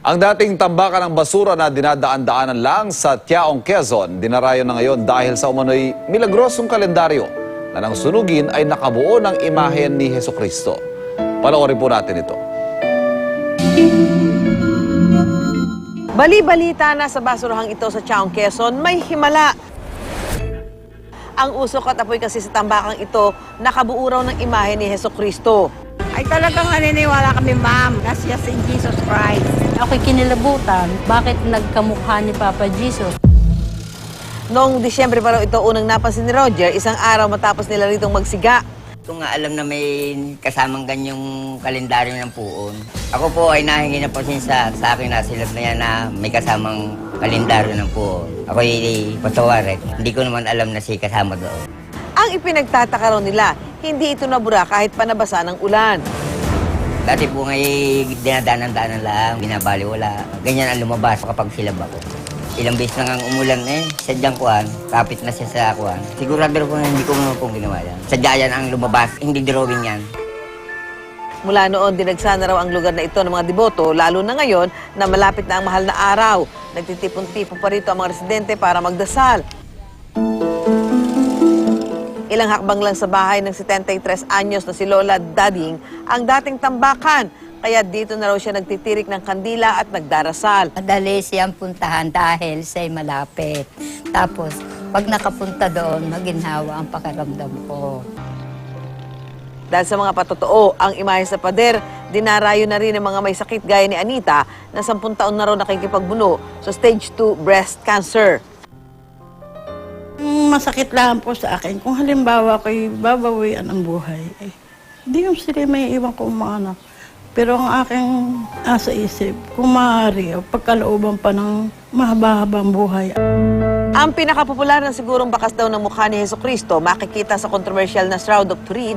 Ang dating tambakan ng basura na dinadaan-daanan lang sa Tiaong, Quezon, dinarayo na ngayon dahil sa umano'y milagrosong kalendaryo na nang sunugin ay nakabuo ng imahen ni Jesucristo. Panoorin po natin ito. Bali-balita na sa basurahang ito sa Tiaong, Quezon, may himala. Ang usok at apoy kasi sa tambakang ito, nakabuo raw ng imahe ni Jesucristo. Ay talagang naniniwala kami, ma'am. That's just in Jesus Christ. Ako'y kinilabutan, bakit nagkamukha ni Papa Jesus? Noong Disyembre pa raw ito unang napansin ni Roger, isang araw matapos nila ritong magsiga. Kung nga alam na may kasamang ganyang kalendaryo ng puon. Ako po ay nahingi na pasensya sa akin na silap na yan na may kasamang kalendaryo ng puon. Ako ay pasawaret. Hindi ko naman alam na si kasama doon. Ang ipinagtataka raw nila, hindi ito nabura kahit panabasa ng ulan. Dati po ngay dinadanan-danan lang, binabaliwala. Ganyan ang lumabas kapag silab ako. Ilang beses na nga umulan sadyang kuhan, kapit na siya sa kuhan. Sigurado po na hindi ko naman pong ginawa yan. Sadya yan ang lumabas, hindi drawing yan. Mula noon, dinagsana raw ang lugar na ito ng mga deboto, lalo na ngayon na malapit na ang mahal na araw. Nagtitipon-tipon pa rito ang mga residente para magdasal. Ilang hakbang lang sa bahay ng 73 anyos na si Lola Dading ang dating tambakan. Kaya dito na raw siya nagtitirik ng kandila at nagdarasal. Madali siyang puntahan dahil siya'y malapit. Tapos, pag nakapunta doon, maginhawa ang pakiramdam ko. Dahil sa mga patotoo, ang imahe sa pader, dinarayo na rin ng mga may sakit gaya ni Anita na 10 taon na raw nakikipagbuno sa stage 2 breast cancer. Masakit lang po sa akin. Kung halimbawa ko'y babawian ang buhay, hindi yung sila may iwan ko mga anak. Pero ang aking asa isip, kung maaari, pagkalooban pa ng mahaba-habang buhay. Ang pinakapopular na sigurong bakas daw ng mukha ni Jesucristo makikita sa controversial na Shroud of Turin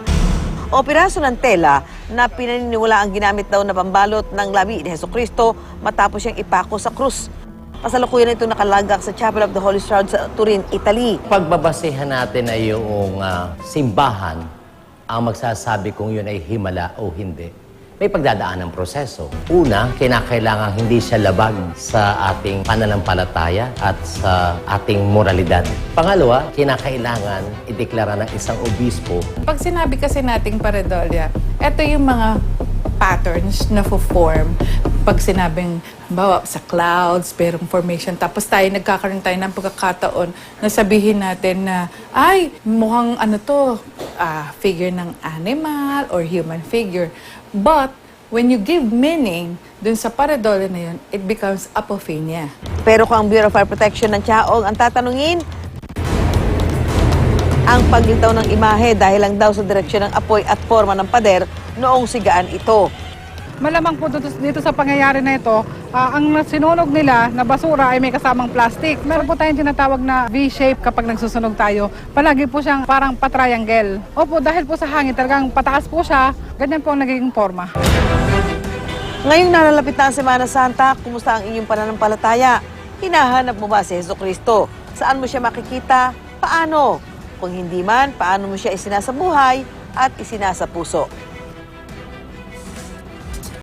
o piraso ng tela na pinaniniwala ang ginamit daw na pambalot ng labi ni Jesucristo matapos siyang ipako sa krus. Kasalukuyan ito nakalagak sa Chapel of the Holy Shroud sa Turin, Italy. Pagbabasehan natin ay yung simbahan ang magsasabi kung yun ay himala o hindi. May pagdadaan ng proseso. Una, kinakailangan hindi siya labag sa ating pananampalataya at sa ating moralidad. Pangalawa, kinakailangan ideklara ng isang obispo. Pag sinabi kasi nating pareidolia, ito yung mga patterns na form. Pag sinabing, bawa sa clouds, merong formation, tapos nagkakaroon tayo ng pagkakataon na sabihin natin na, ay, mukhang figure ng animal or human figure. But, when you give meaning dun sa pareidolia na yun, it becomes apophenia. Pero kung ang Bureau of Fire Protection ng Tiaong ang tatanungin, ang paglitaw ng imahe dahil lang daw sa direksyon ng apoy at forma ng pader noong sigaan ito. Malamang po dito sa pangyayari na ito, ang sinunog nila na basura ay may kasamang plastic. Meron po tayong tinatawag na V-shape kapag nagsusunog tayo. Palagi po siyang parang patriangle. Opo, dahil po sa hangin talagang pataas po siya, ganyan po ang nagiging forma. Ngayong nalalapit na ang Semana Santa, kumusta ang inyong pananampalataya? Hinahanap mo ba si Jesucristo? Saan mo siya makikita? Paano? Kung hindi man, paano mo siya isinasabuhay at isinasapuso?